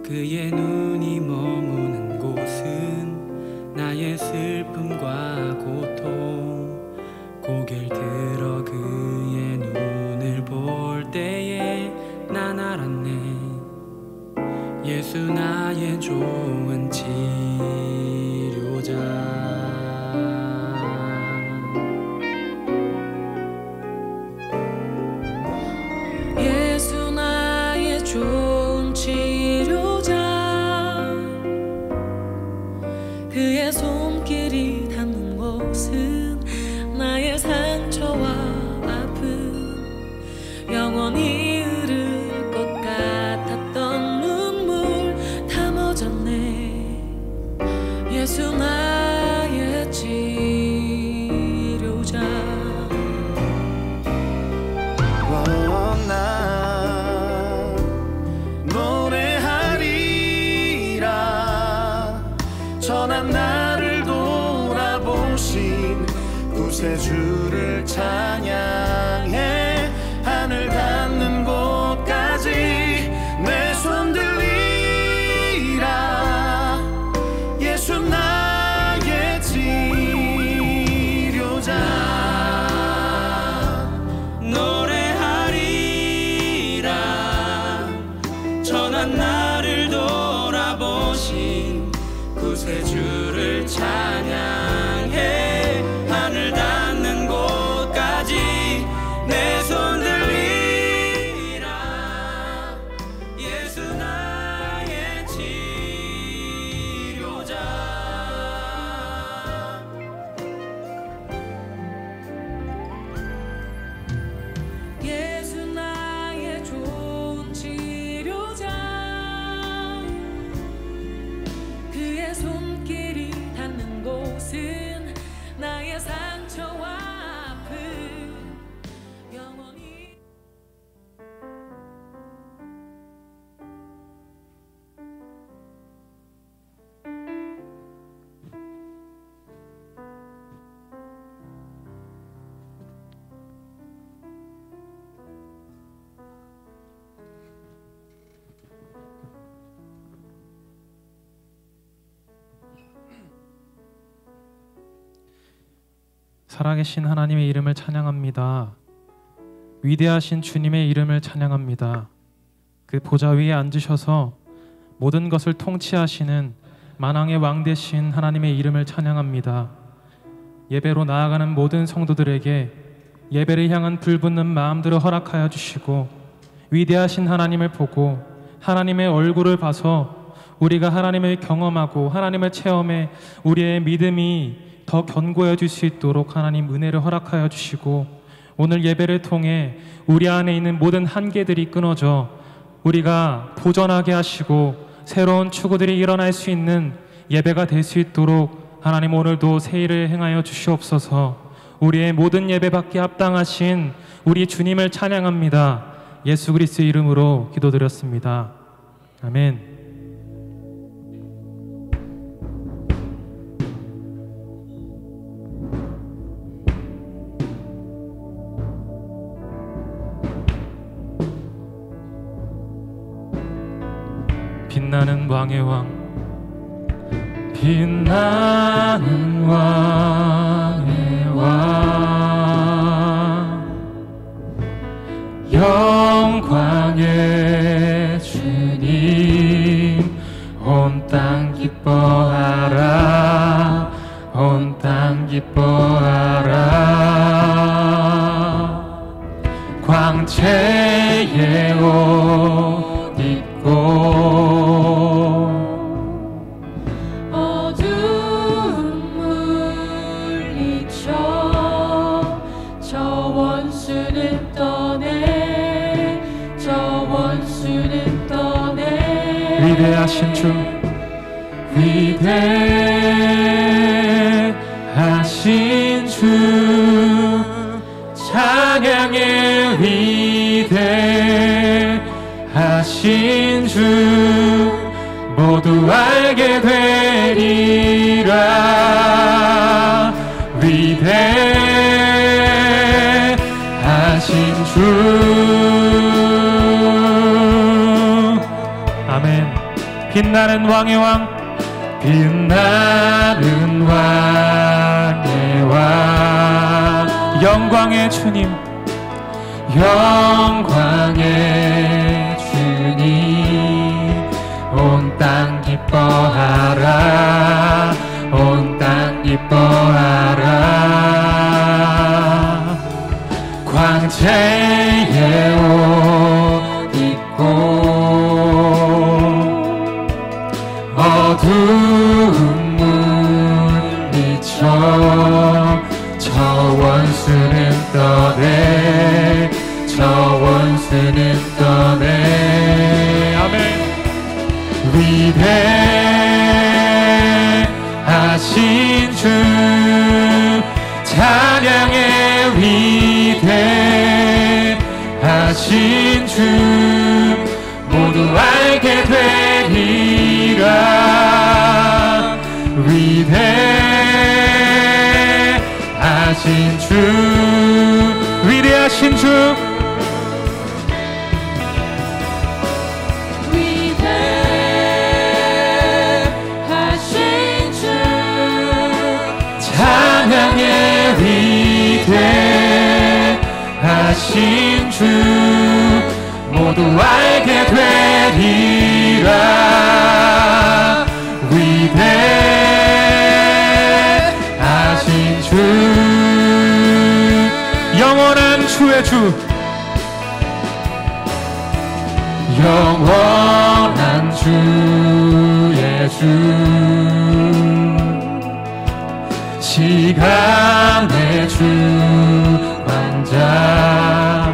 그의 눈이 머무는 곳은 나의 슬픔과 고통. 고개를 들어 그의 눈을 볼 때에 난 알았네. 예수 나의 좋은 치료자. 예수 나의 좋은 치료자. 그의 손길이 닿는 곳은 나의 상처와 아픔. 영원히 흐를 것 같았던 눈물 다 멎었네. 예수 나의 치료자. 나 노래하리라. 전한 나를 돌아보신 구세주를 찬양해. 하늘 닿는 곳까지 내 손 들리라. 예수 나의 치료자. 전한 나를 돌아보신 구세주를 찬양해. 하늘 닿는 곳까지 내 손 들리라. 예수 나의 치료자. 예수 나의 좋은 치료자. 그의 손길이 닿는 곳은 나의 상처와 아픔. 영원히 살아계신 하나님의 이름을 찬양합니다. 위대하신 주님의 이름을 찬양합니다. 그 보좌 위에 앉으셔서 모든 것을 통치하시는 만왕의 왕 되신 하나님의 이름을 찬양합니다. 예배로 나아가는 모든 성도들에게 예배를 향한 불붙는 마음들을 허락하여 주시고, 위대하신 하나님을 보고 하나님의 얼굴을 봐서 우리가 하나님을 경험하고 하나님을 체험해 우리의 믿음이 더 견고해질 수 있도록 하나님 은혜를 허락하여 주시고, 오늘 예배를 통해 우리 안에 있는 모든 한계들이 끊어져 우리가 도전하게 하시고 새로운 추구들이 일어날 수 있는 예배가 될 수 있도록 하나님 오늘도 새 일을 행하여 주시옵소서. 우리의 모든 예배받기에 합당하신 우리 주님을 찬양합니다. 예수 그리스도의 이름으로 기도드렸습니다. 아멘. 빛나는 왕의 왕, 빛나는 왕의 왕, 영광의 주님, 온 땅 기뻐하라, 온 땅 기뻐하라. 광채의 옷 입고 위대하신 주, 위대하신 주, 찬양의 위대하신 주, 모두 알게 되리라. 위대하신 주. 아멘. 빛나는 왕의 왕, 빛나는 왕의 왕, 영광의 주님, 영광의 주님, 온 땅 기뻐하라, 온 땅 기뻐하라. 광채의 옷 입고 어두운 물리쳐 저 원수는 떠내, 저 원수는 떠내. 아멘. 위대하신 주, 찬양의 위대하신 주, 모두 알게 되리라. 위대하신 주, 위대하신 주, 찬양의 위대하신 주, 모두 알게 되리라. 위대하신 주, 영원한 주의 주, 영원한 주의 주, 시간의 주 왕자,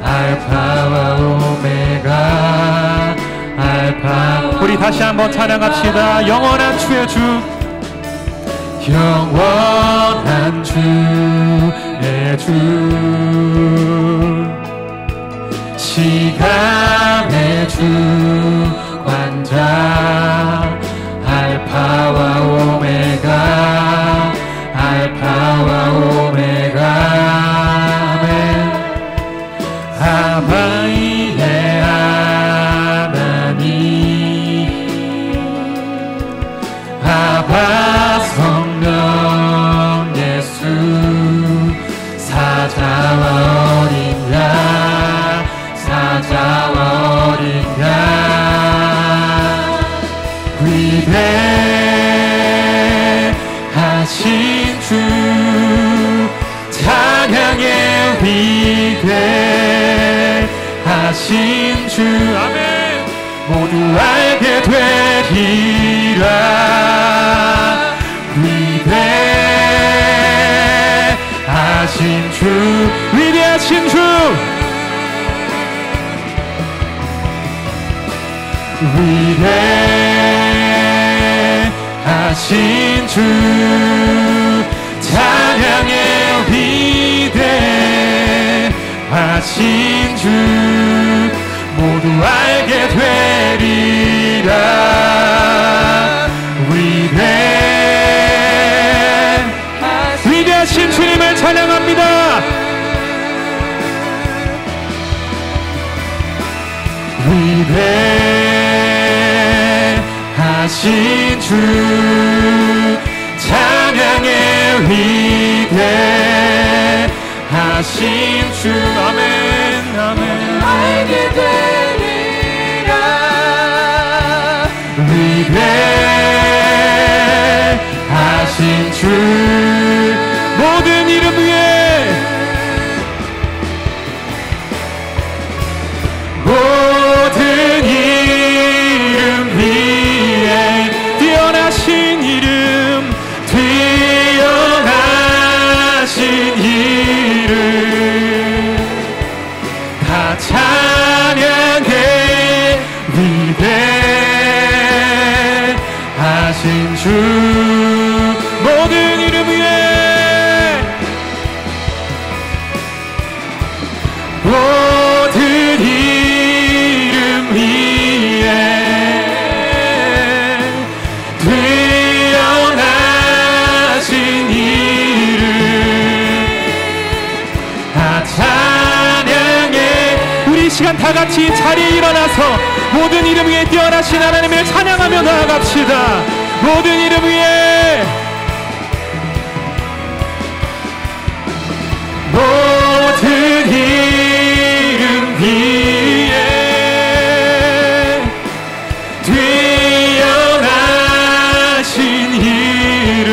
알파와 오메가, 알파. 우리 다시 한번 찬양합시다. 영원한 주의 주, 영원한 주의 주, 시간의 주 왕자, 알파와 오메가, 알파와 오메가. 아멘. 아바이의 하나님, 아바 성령 예수, 사자와 어린 양, 사자와 어린 양. 위대하신 주, 찬양의 위대하신 주, 아멘. 모두 알게 되리라. 위대하신 주, 위대하신 주, 위대하신 주, 찬양의 위대하신 주, 모두 알게 되리라. 위대하신 주님을 찬양합니다. 위대하신 주, 찬양의 위대하신 주, 아멘, 아멘. 알게 되리라. 위대하신 주, 모든 이름 위에, 모든 이름 위에 뛰어나신 이름, 뛰어나신 이름, 다 찬양해. 위대하신 주, 모든 이름 위에, 모든 이름 위에 뛰어나신 이름, 다 찬양해. 우리 시간 다 같이 자리에 일어나서 모든 이름 위에 뛰어나신 하나님을 찬양하며 나아갑시다. 모든 이름 위에, 모든 이름 위에 뛰어나신 이름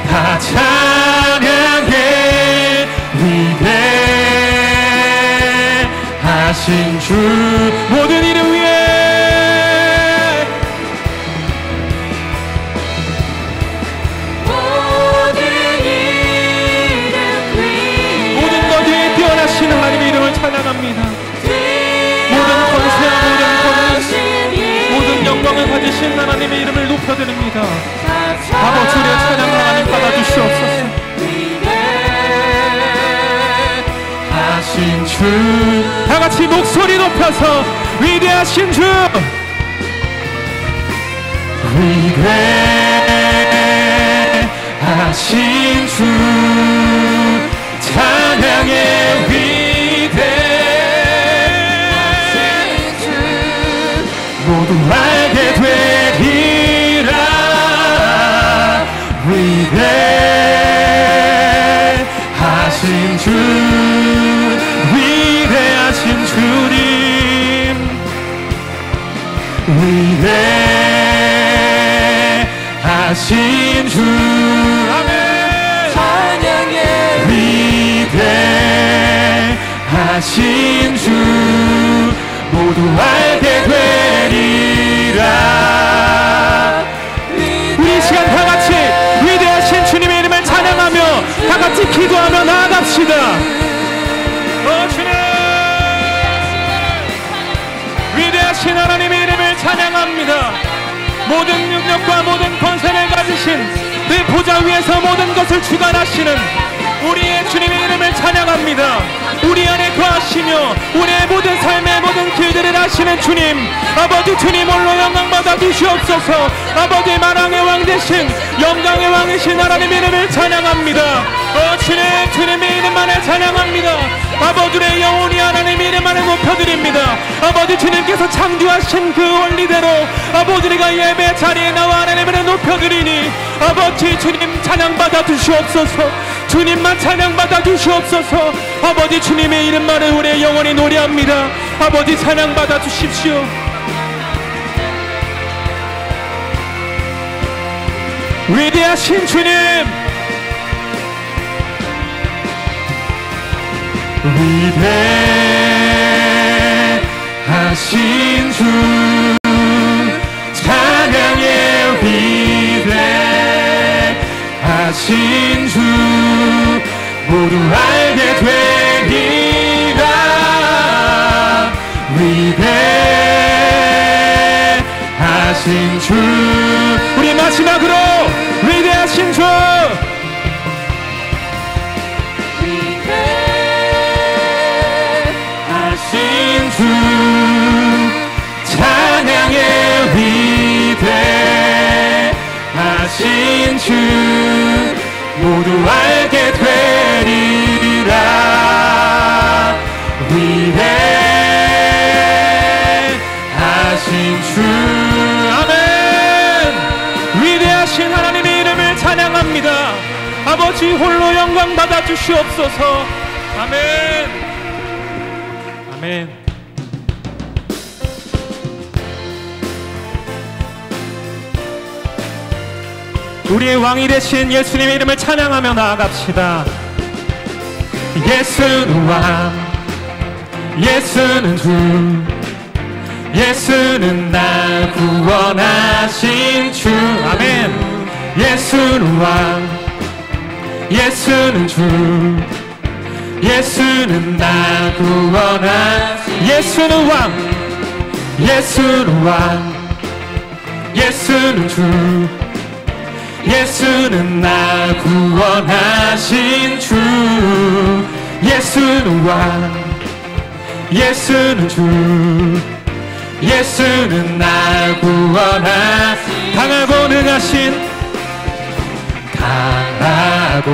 다 찬양해. 위대하신 주, 모든 이름 위에, 모든 것 위에 뛰어나신 하나님의 이름을 찬양합니다. 모든 권세, 모든 영광을 가지신 하나님의 이름을 높여드립니다. 아버지, 우리의 찬양 하나님 받아주시옵소서. 하신 주, 다같이 목소리 높여서 위대하신 주, 위대하신 주, 찬양의 위대하신 주, 모두 알게 되리라. 위대하신 주, 위대하신 주님, 위대하신 주, 아멘. 찬양의 위대하신 주, 모두 알게 되리라. 우리 이 시간 다같이 위대하신 주님의 이름을 찬양하며 다같이 기도하며 나아갑시다. 주님, 위대하신 하나님의 이름을 찬양합니다. 모든 능력과 모든 권세를 가지신 그 보좌 위에서 모든 것을 주관하시는 우리의 주님의 이름을 찬양합니다. 우리 안에 거하시며 우리의 모든 삶의 모든 길들을 하시는 주님, 아버지 주님 홀로 영광 받아 주시옵소서. 아버지 만왕의 왕 되신 영광의 왕이신 하나님의 이름을 찬양합니다. 주님, 주님의 이름만을 찬양합니다. 아버지의 영혼이 하나님의 이름만을 높여드립니다. 아버지 주님께서 창조하신 그 원리대로 아버지가 예배 자리에 나와 하나님을 높여드리니 아버지 주님 찬양받아 주시옵소서. 주님만 찬양받아 주시옵소서. 아버지 주님의 이름만을 우리의 영혼이 노래합니다. 아버지 찬양받아 주십시오. 위대하신 주님, 위대하신 주, 찬양의 위대하신 주, 모두 알게 되리라. 위대하신 주, 우리 마지막으로 위대하신 주, 위대하신 주, 찬양의 위대하신 주, 모두 알게 되리라. 위대하신 주, 아멘. 위대하신 하나님의 이름을 찬양합니다. 아버지 홀로 영광 받아 주시옵소서. 아멘. 아멘. 우리의 왕이 되신 예수님의 이름을 찬양하며 나아갑시다. 예수는 왕, 예수는 주, 예수는 날 구원하신 주. 아멘. 예수는 왕, 예수는 주, 예수는 날 구원하신. 예수는 왕, 예수는 왕, 예수는 주, 예수는 날 구원하신 주. 예수는 왕, 예수는 주, 예수는 날 구원하신. 강하고 능하신, 강하고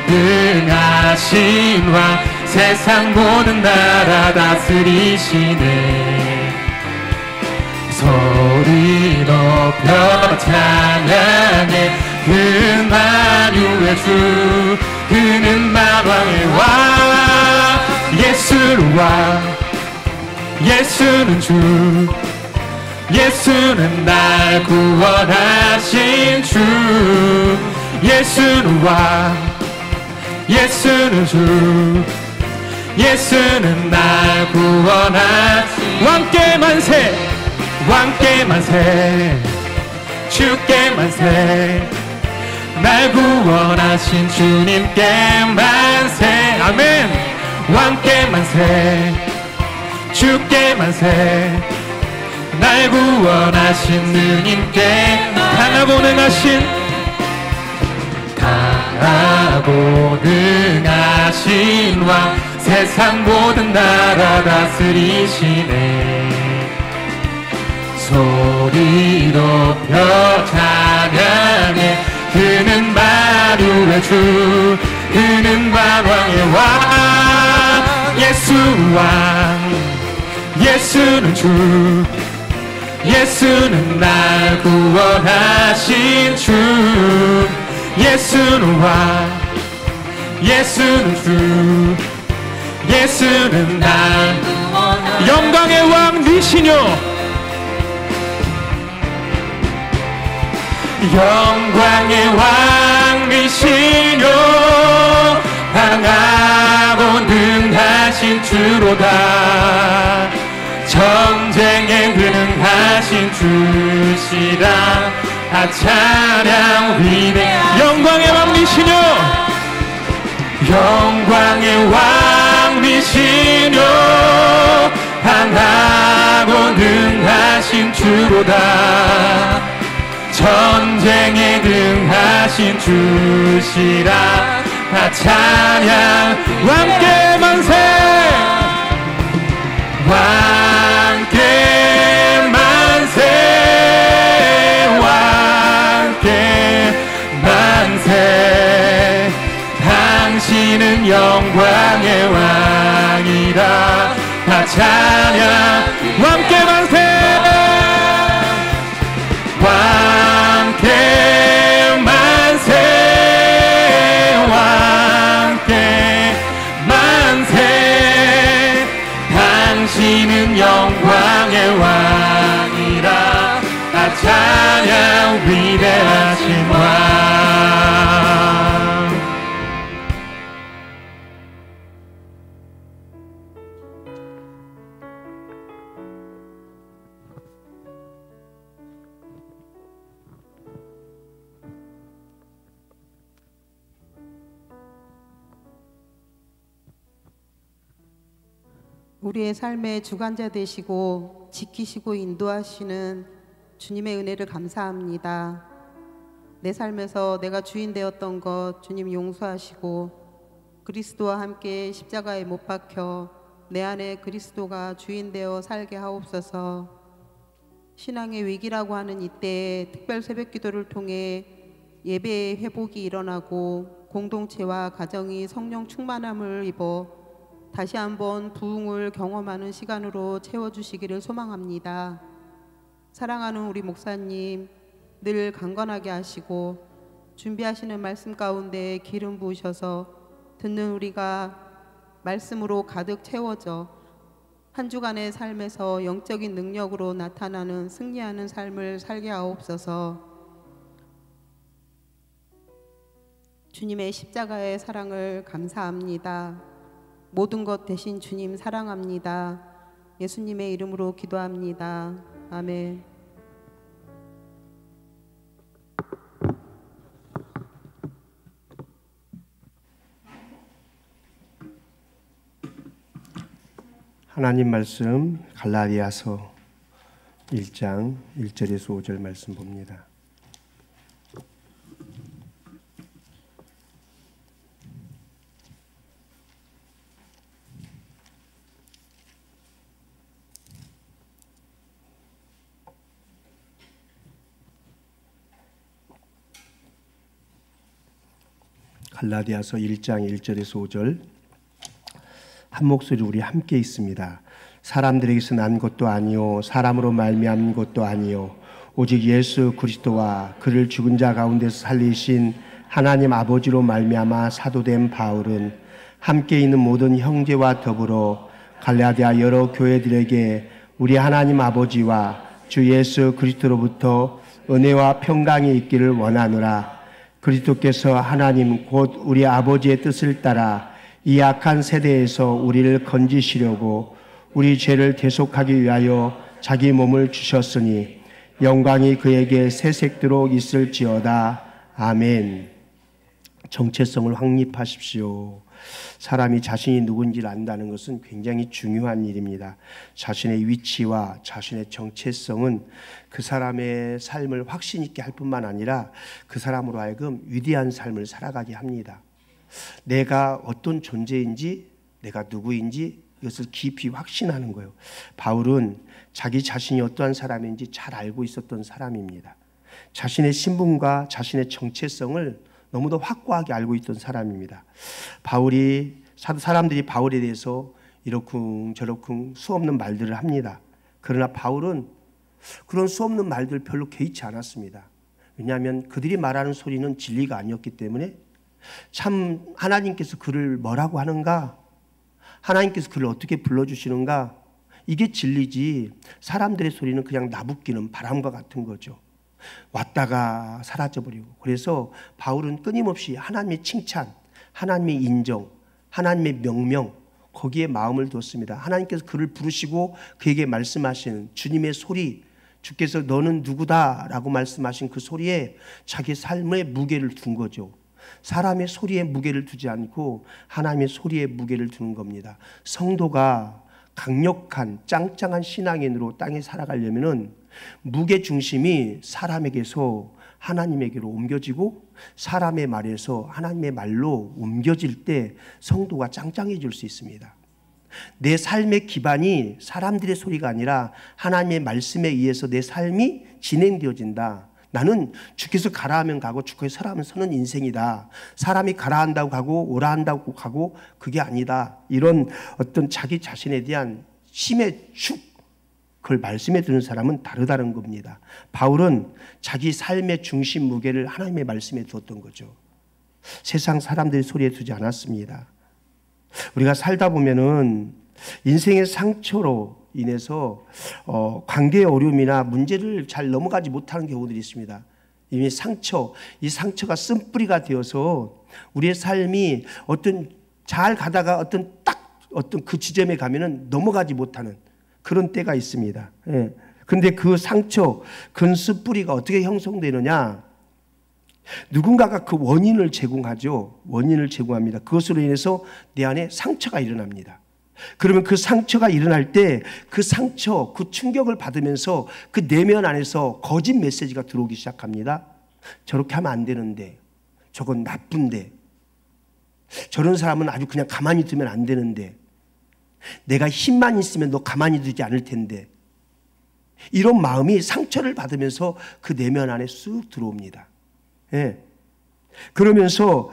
능하신 왕, 세상 모든 나라 다스리시네. 소리 높여 찬양해. 그 만유의 주, 그는 만왕의 왕. 예수는 왕, 예수는 주, 예수는 날 구원하신 주. 예수는 왕, 예수는 주, 예수는 날 구원하신 왕께 만세, 왕께 만세, 주께 만세. 날 구원하신 주님께 만세. 아멘. 왕께 만세, 주께 만세. 날 구원하신 주님께 강하고 능하신 왕. 세상 모든 나라 다스리시네. 소리 높여 찬양해. 그는 만유의 주, 그는 만왕의 왕. 예수 왕, 예수는 주, 예수는 날 구원하신 주. 예수는 왕, 예수는 주, 예수는 날 구원하신 영광의 왕 니시뇨. 영광의 왕이시뇨. 강하고 능하신 주로다. 전쟁에 능하신 주시라. 다 찬양 위대. 영광의 왕이시뇨. 영광의 왕이시뇨. 강하고 능하신 주로다. 전쟁에 능하신 주시라. 다 찬양. 왕께 만세, 왕께 만세, 왕께 만세. 당신은 영광의 왕이라. 다 찬양. 왕께 만세, 왕께 만세, 왕께 만세. 당신은 영광의 왕이라. 다 찬양. 위대하신 왕. 우리의 삶의 주관자 되시고 지키시고 인도하시는 주님의 은혜를 감사합니다. 내 삶에서 내가 주인 되었던 것 주님 용서하시고 그리스도와 함께 십자가에 못 박혀 내 안에 그리스도가 주인 되어 살게 하옵소서. 신앙의 위기라고 하는 이때에 특별 새벽 기도를 통해 예배의 회복이 일어나고 공동체와 가정이 성령 충만함을 입어 다시 한번 부흥을 경험하는 시간으로 채워주시기를 소망합니다. 사랑하는 우리 목사님, 늘 강건하게 하시고 준비하시는 말씀 가운데 기름 부으셔서 듣는 우리가 말씀으로 가득 채워져 한 주간의 삶에서 영적인 능력으로 나타나는 승리하는 삶을 살게 하옵소서. 주님의 십자가의 사랑을 감사합니다. 모든 것 대신 주님 사랑합니다. 예수님의 이름으로 기도합니다. 아멘. 하나님 말씀 갈라디아서 1장 1절에서 5절 말씀 봅니다. 갈라디아서 1장 1절에서 5절. 한 목소리 우리 함께 있습니다. 사람들에게서 난 것도 아니요 사람으로 말미암은 것도 아니요 오직 예수 그리스도와 그를 죽은 자 가운데서 살리신 하나님 아버지로 말미암아 사도된 바울은 함께 있는 모든 형제와 더불어 갈라디아 여러 교회들에게 우리 하나님 아버지와 주 예수 그리스도로부터 은혜와 평강이 있기를 원하노라. 그리스도께서 하나님 곧 우리 아버지의 뜻을 따라 이 악한 세대에서 우리를 건지시려고 우리 죄를 대속하기 위하여 자기 몸을 주셨으니 영광이 그에게 세색도록 있을지어다. 아멘. 정체성을 확립하십시오. 사람이 자신이 누군지를 안다는 것은 굉장히 중요한 일입니다. 자신의 위치와 자신의 정체성은 그 사람의 삶을 확신 있게 할 뿐만 아니라 그 사람으로 하여금 위대한 삶을 살아가게 합니다. 내가 어떤 존재인지, 내가 누구인지 이것을 깊이 확신하는 거예요. 바울은 자기 자신이 어떠한 사람인지 잘 알고 있었던 사람입니다. 자신의 신분과 자신의 정체성을 너무도 확고하게 알고 있던 사람입니다. 사람들이 바울에 대해서 이러쿵저러쿵 수없는 말들을 합니다. 그러나 바울은 그런 수없는 말들 별로 개의치 않았습니다. 왜냐하면 그들이 말하는 소리는 진리가 아니었기 때문에 참 하나님께서 그를 뭐라고 하는가, 하나님께서 그를 어떻게 불러주시는가, 이게 진리지 사람들의 소리는 그냥 나부끼는 바람과 같은 거죠. 왔다가 사라져버리고. 그래서 바울은 끊임없이 하나님의 칭찬, 하나님의 인정, 하나님의 명령, 거기에 마음을 뒀습니다. 하나님께서 그를 부르시고 그에게 말씀하시는 주님의 소리, 주께서 너는 누구다 라고 말씀하신 그 소리에 자기 삶의 무게를 둔 거죠. 사람의 소리에 무게를 두지 않고 하나님의 소리에 무게를 두는 겁니다. 성도가 강력한 짱짱한 신앙인으로 땅에 살아가려면은 무게 중심이 사람에게서 하나님에게로 옮겨지고 사람의 말에서 하나님의 말로 옮겨질 때 성도가 짱짱해질 수 있습니다. 내 삶의 기반이 사람들의 소리가 아니라 하나님의 말씀에 의해서 내 삶이 진행되어진다. 나는 주께서 가라 하면 가고 주께서 서라 하면 서는 인생이다. 사람이 가라 한다고 가고 오라 한다고 가고 그게 아니다. 이런 어떤 자기 자신에 대한 힘의 축, 그걸 말씀에 두는 사람은 다르다는 겁니다. 바울은 자기 삶의 중심 무게를 하나님의 말씀에 두었던 거죠. 세상 사람들의 소리에 두지 않았습니다. 우리가 살다 보면은 인생의 상처로 인해서 관계의 어려움이나 문제를 잘 넘어가지 못하는 경우들이 있습니다. 이미 이 상처가 쓴뿌리가 되어서 우리의 삶이 잘 가다가 어떤 그 지점에 가면은 넘어가지 못하는 그런 때가 있습니다. 그런데 그 상처, 그 쓴뿌리가 어떻게 형성되느냐? 누군가가 그 원인을 제공하죠. 원인을 제공합니다. 그것으로 인해서 내 안에 상처가 일어납니다. 그러면 그 상처가 일어날 때 그 상처, 그 충격을 받으면서 그 내면 안에서 거짓 메시지가 들어오기 시작합니다. 저렇게 하면 안 되는데, 저건 나쁜데, 저런 사람은 아주 그냥 가만히 두면 안 되는데, 내가 힘만 있으면 너 가만히 두지 않을 텐데, 이런 마음이 상처를 받으면서 그 내면 안에 쑥 들어옵니다. 그러면서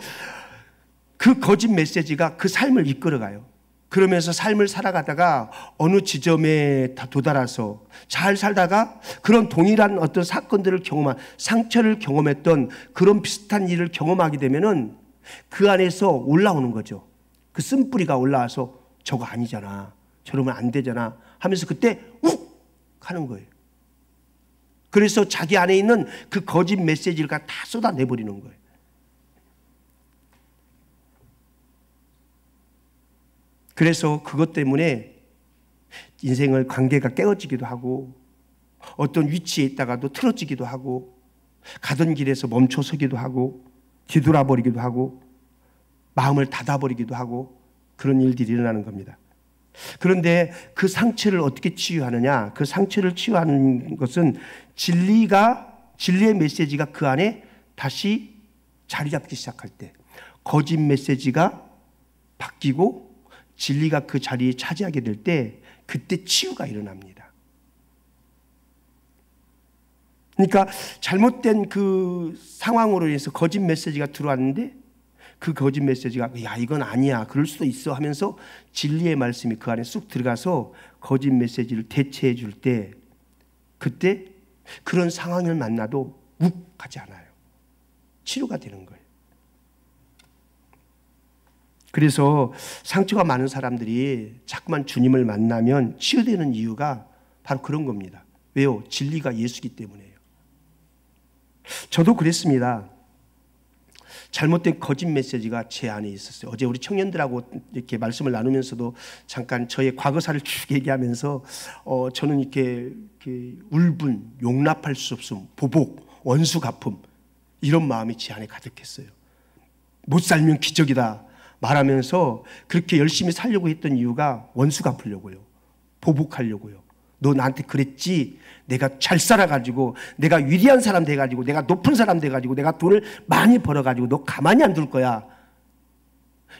그 거짓 메시지가 그 삶을 이끌어가요. 그러면서 삶을 살아가다가 어느 지점에 도달해서 잘 살다가 그런 동일한 어떤 사건들을 상처를 경험했던 그런 비슷한 일을 경험하게 되면은 그 안에서 올라오는 거죠. 그 쓴뿌리가 올라와서 저거 아니잖아, 저러면 안 되잖아 하면서 그때 욱 하는 거예요. 그래서 자기 안에 있는 그 거짓 메시지를 다 쏟아내버리는 거예요. 그래서 그것 때문에 인생의 관계가 깨어지기도 하고 어떤 위치에 있다가도 틀어지기도 하고 가던 길에서 멈춰서기도 하고 뒤돌아버리기도 하고 마음을 닫아버리기도 하고 그런 일들이 일어나는 겁니다. 그런데 그 상처를 어떻게 치유하느냐? 그 상처를 치유하는 것은 진리의 메시지가 그 안에 다시 자리 잡기 시작할 때, 거짓 메시지가 바뀌고 진리가 그 자리에 차지하게 될 때 그때 치유가 일어납니다. 그러니까 잘못된 그 상황으로 인해서 거짓 메시지가 들어왔는데 그 거짓 메시지가 야 이건 아니야 그럴 수도 있어 하면서 진리의 말씀이 그 안에 쑥 들어가서 거짓 메시지를 대체해 줄 때 그때 그런 상황을 만나도 욱하지 않아요. 치료가 되는 거예요. 그래서 상처가 많은 사람들이 자꾸만 주님을 만나면 치유되는 이유가 바로 그런 겁니다. 왜요? 진리가 예수기 때문에요. 저도 그랬습니다. 잘못된 거짓 메시지가 제 안에 있었어요. 어제 우리 청년들하고 이렇게 말씀을 나누면서도 잠깐 저의 과거사를 쭉 얘기하면서 저는 이렇게 울분, 용납할 수 없음, 보복, 원수 갚음 이런 마음이 제 안에 가득했어요. 못 살면 기적이다 말하면서 그렇게 열심히 살려고 했던 이유가 원수 갚으려고요. 보복하려고요. 너 나한테 그랬지? 내가 잘 살아가지고 내가 위대한 사람 돼가지고 내가 높은 사람 돼가지고 내가 돈을 많이 벌어가지고 너 가만히 안 둘 거야.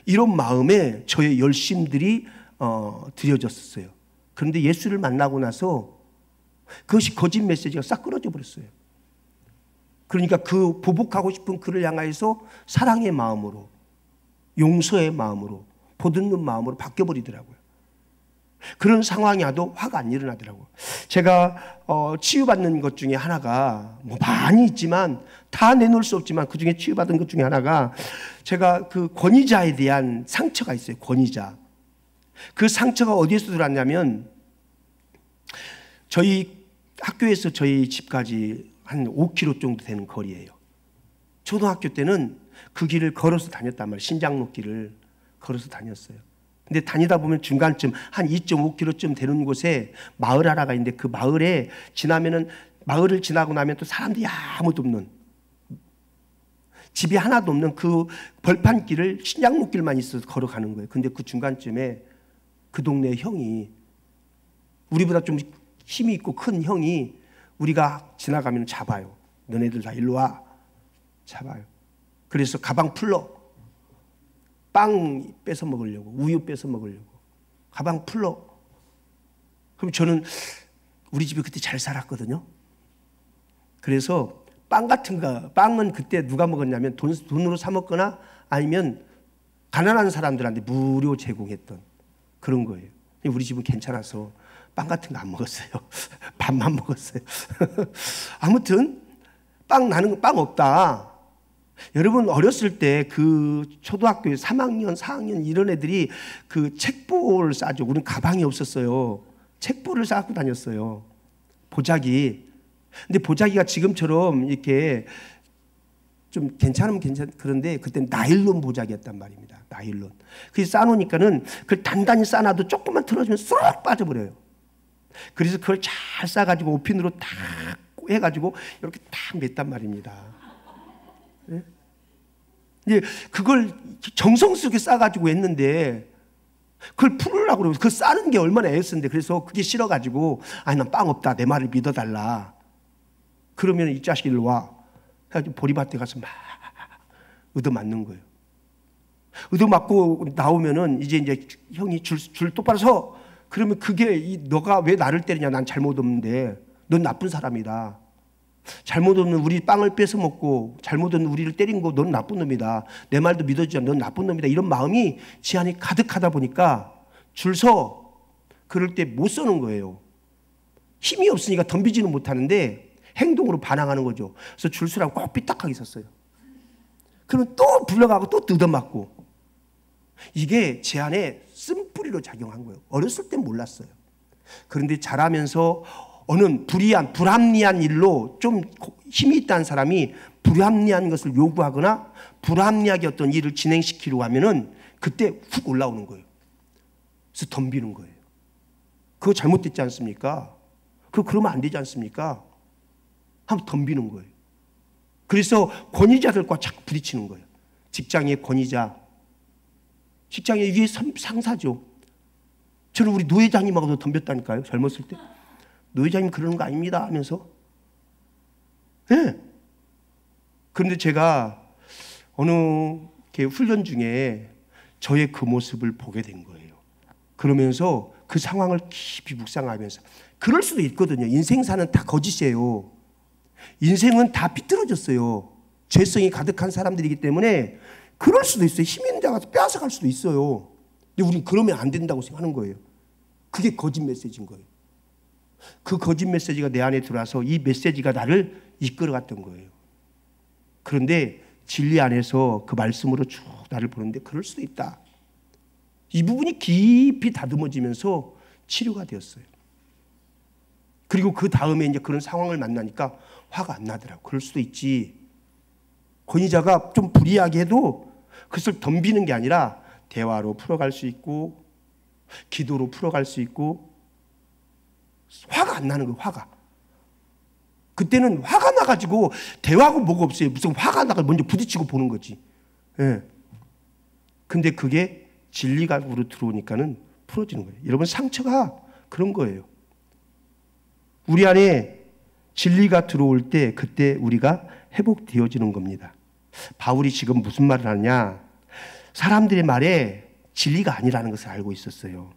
이런 마음에 저의 열심들이 드려졌었어요. 그런데 예수를 만나고 나서 그것이 거짓 메시지가 싹 끊어져 버렸어요. 그러니까 그 보복하고 싶은 그를 향하여서 사랑의 마음으로 용서의 마음으로 보듬는 마음으로 바뀌어버리더라고요. 그런 상황이 와도 화가 안 일어나더라고요. 제가 치유받는 것 중에 하나가 뭐 많이 있지만 다 내놓을 수 없지만 그 중에 치유받은 것 중에 하나가 제가 그 권위자에 대한 상처가 있어요. 권위자. 그 상처가 어디에서 들어왔냐면 저희 학교에서 저희 집까지 한 5km 정도 되는 거리예요. 초등학교 때는 그 길을 걸어서 다녔단 말이에요. 신장로 길을 걸어서 다녔어요. 근데 다니다 보면 중간쯤 한 2.5km쯤 되는 곳에 마을 하나가 있는데 그 마을에 지나면은 마을을 지나고 나면 또 사람들이 아무도 없는 집이 하나도 없는 그 벌판길을 신장로길만 있어서 걸어가는 거예요. 근데 그 중간쯤에 그 동네 형이 우리보다 좀 힘이 있고 큰 형이 우리가 지나가면 잡아요. 너네들 다 일로 와. 잡아요. 그래서 가방 풀러 빵 뺏어 먹으려고 우유 뺏어 먹으려고 가방 풀러. 그럼 저는 우리 집에 그때 잘 살았거든요. 그래서 빵 같은 거 빵은 그때 누가 먹었냐면 돈으로 사 먹거나 아니면 가난한 사람들한테 무료 제공했던 그런 거예요. 우리 집은 괜찮아서 빵 같은 거 안 먹었어요. 밥만 먹었어요. 아무튼 나는 거 빵 없다. 여러분 어렸을 때 그 초등학교 3학년, 4학년 이런 애들이 그 책보를 싸죠. 우리는 가방이 없었어요. 책보를 싸고 다녔어요. 보자기. 근데 보자기가 지금처럼 이렇게 좀 괜찮으면 그런데 그때는 나일론 보자기였단 말입니다. 나일론. 그래서 싸놓으니까는 그걸 단단히 싸놔도 조금만 틀어주면 쏙 빠져버려요. 그래서 그걸 잘 싸가지고 오핀으로 탁 해가지고 이렇게 탁 맸단 말입니다. 네? 이제 그걸 정성스럽게 싸가지고 했는데 그걸 풀으려고 그러고 그 싸는 게 얼마나 애쓰는데 그래서 그게 싫어가지고 아니 난 빵 없다 내 말을 믿어달라. 그러면 이 자식 일로 와. 해가지고 보리밭에 가서 막 얻어맞는 거예요. 얻어맞고 나오면은 이제 형이 줄 똑바로 서. 그러면 그게 너가 왜 나를 때리냐? 난 잘못 없는데 넌 나쁜 사람이다. 잘못 없는 우리 빵을 뺏어 먹고 잘못 없는 우리를 때린 거 넌 나쁜 놈이다. 내 말도 믿어주지 않아. 넌 나쁜 놈이다. 이런 마음이 제 안에 가득하다 보니까 줄 서. 그럴 때 못 서는 거예요. 힘이 없으니까 덤비지는 못하는데 행동으로 반항하는 거죠. 그래서 줄 서라고 꼭 삐딱하게 섰어요. 그러면 또 불러가고 또 뜯어맞고. 이게 제 안에 쓴뿌리로 작용한 거예요. 어렸을 땐 몰랐어요. 그런데 자라면서 어느 불합리한 일로 좀 힘이 있다는 사람이 불합리한 것을 요구하거나 불합리하게 어떤 일을 진행시키려고 하면은 그때 훅 올라오는 거예요. 그래서 덤비는 거예요. 그거 잘못됐지 않습니까? 그러면 안 되지 않습니까? 한번 덤비는 거예요. 그래서 권위자들과 자꾸 부딪히는 거예요. 직장의 권위자, 직장의 위에 상사죠. 저는 우리 노 회장님하고도 덤볐다니까요. 젊었을 때. 노 회장님 그러는 거 아닙니다 하면서. 네. 그런데 제가 어느 훈련 중에 저의 그 모습을 보게 된 거예요. 그러면서 그 상황을 깊이 묵상하면서 그럴 수도 있거든요. 인생사는 다 거짓이에요. 인생은 다 비뚤어졌어요. 죄성이 가득한 사람들이기 때문에 그럴 수도 있어요. 힘 있는 데 가서 빼앗아갈 수도 있어요. 근데 우리는 그러면 안 된다고 생각하는 거예요. 그게 거짓 메시지인 거예요. 그 거짓 메시지가 내 안에 들어와서 이 메시지가 나를 이끌어갔던 거예요. 그런데 진리 안에서 그 말씀으로 쭉 나를 보는데 그럴 수도 있다. 이 부분이 깊이 다듬어지면서 치료가 되었어요. 그리고 그 다음에 이제 그런 상황을 만나니까 화가 안 나더라고. 그럴 수도 있지. 권위자가 좀 불이하게 해도 그것을 덤비는 게 아니라 대화로 풀어갈 수 있고 기도로 풀어갈 수 있고 화가 안 나는 거예요. 화가. 그때는 화가 나가지고 대화하고 뭐가 없어요. 무슨 화가 나가 먼저 부딪히고 보는 거지. 예. 근데 그게 진리가 우로 들어오니까는 풀어지는 거예요. 여러분 상처가 그런 거예요. 우리 안에 진리가 들어올 때 그때 우리가 회복되어지는 겁니다. 바울이 지금 무슨 말을 하느냐? 사람들의 말에 진리가 아니라는 것을 알고 있었어요.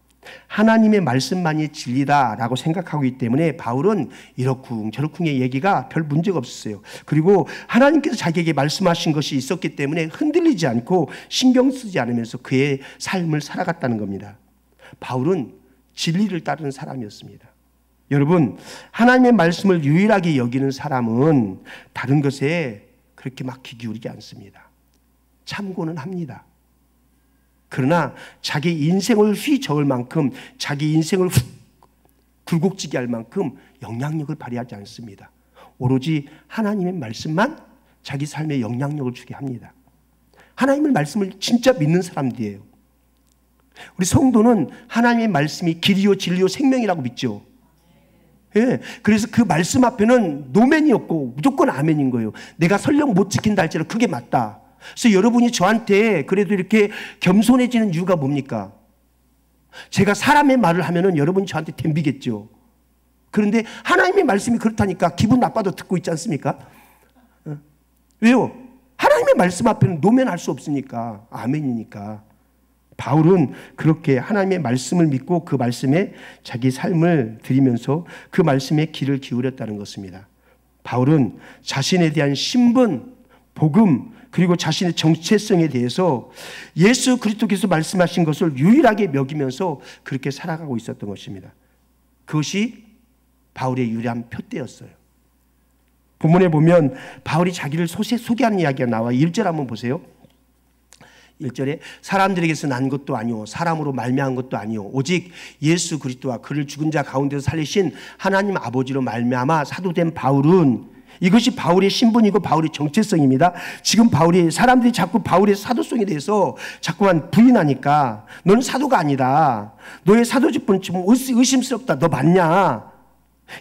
하나님의 말씀만이 진리다라고 생각하고 있기 때문에 바울은 이러쿵 저러쿵의 얘기가 별 문제가 없었어요. 그리고 하나님께서 자기에게 말씀하신 것이 있었기 때문에 흔들리지 않고 신경 쓰지 않으면서 그의 삶을 살아갔다는 겁니다. 바울은 진리를 따르는 사람이었습니다. 여러분, 하나님의 말씀을 유일하게 여기는 사람은 다른 것에 그렇게 막 귀 기울이지 않습니다. 참고는 합니다. 그러나 자기 인생을 휘저을 만큼 자기 인생을 훅 굴곡지게 할 만큼 영향력을 발휘하지 않습니다. 오로지 하나님의 말씀만 자기 삶에 영향력을 주게 합니다. 하나님의 말씀을 진짜 믿는 사람들이에요. 우리 성도는 하나님의 말씀이 길이요 진리요 생명이라고 믿죠. 예, 그래서 그 말씀 앞에는 노맨이 없고 무조건 아멘인 거예요. 내가 설령 못 지킨다 할지라도 그게 맞다. 그래서 여러분이 저한테 그래도 이렇게 겸손해지는 이유가 뭡니까? 제가 사람의 말을 하면은 여러분이 저한테 덤비겠죠. 그런데 하나님의 말씀이 그렇다니까 기분 나빠도 듣고 있지 않습니까? 왜요? 하나님의 말씀 앞에는 노면할 수 없으니까. 아멘이니까. 바울은 그렇게 하나님의 말씀을 믿고 그 말씀에 자기 삶을 드리면서 그 말씀에 귀를 기울였다는 것입니다. 바울은 자신에 대한 신분, 복음, 그리고 자신의 정체성에 대해서 예수 그리스도께서 말씀하신 것을 유일하게 먹이면서 그렇게 살아가고 있었던 것입니다. 그것이 바울의 유일한 표대였어요. 본문에 보면 바울이 자기를 소개하는 이야기가 나와 1절 한번 보세요. 1절에 사람들에게서 난 것도 아니오 사람으로 말미암은 것도 아니오 오직 예수 그리스도와 그를 죽은 자 가운데서 살리신 하나님 아버지로 말미암아 사도된 바울은 이것이 바울의 신분이고 바울의 정체성입니다. 지금 바울이 사람들이 자꾸 바울의 사도성에 대해서 자꾸만 부인하니까 너는 사도가 아니다. 너의 사도직분 좀 의심스럽다. 너 맞냐?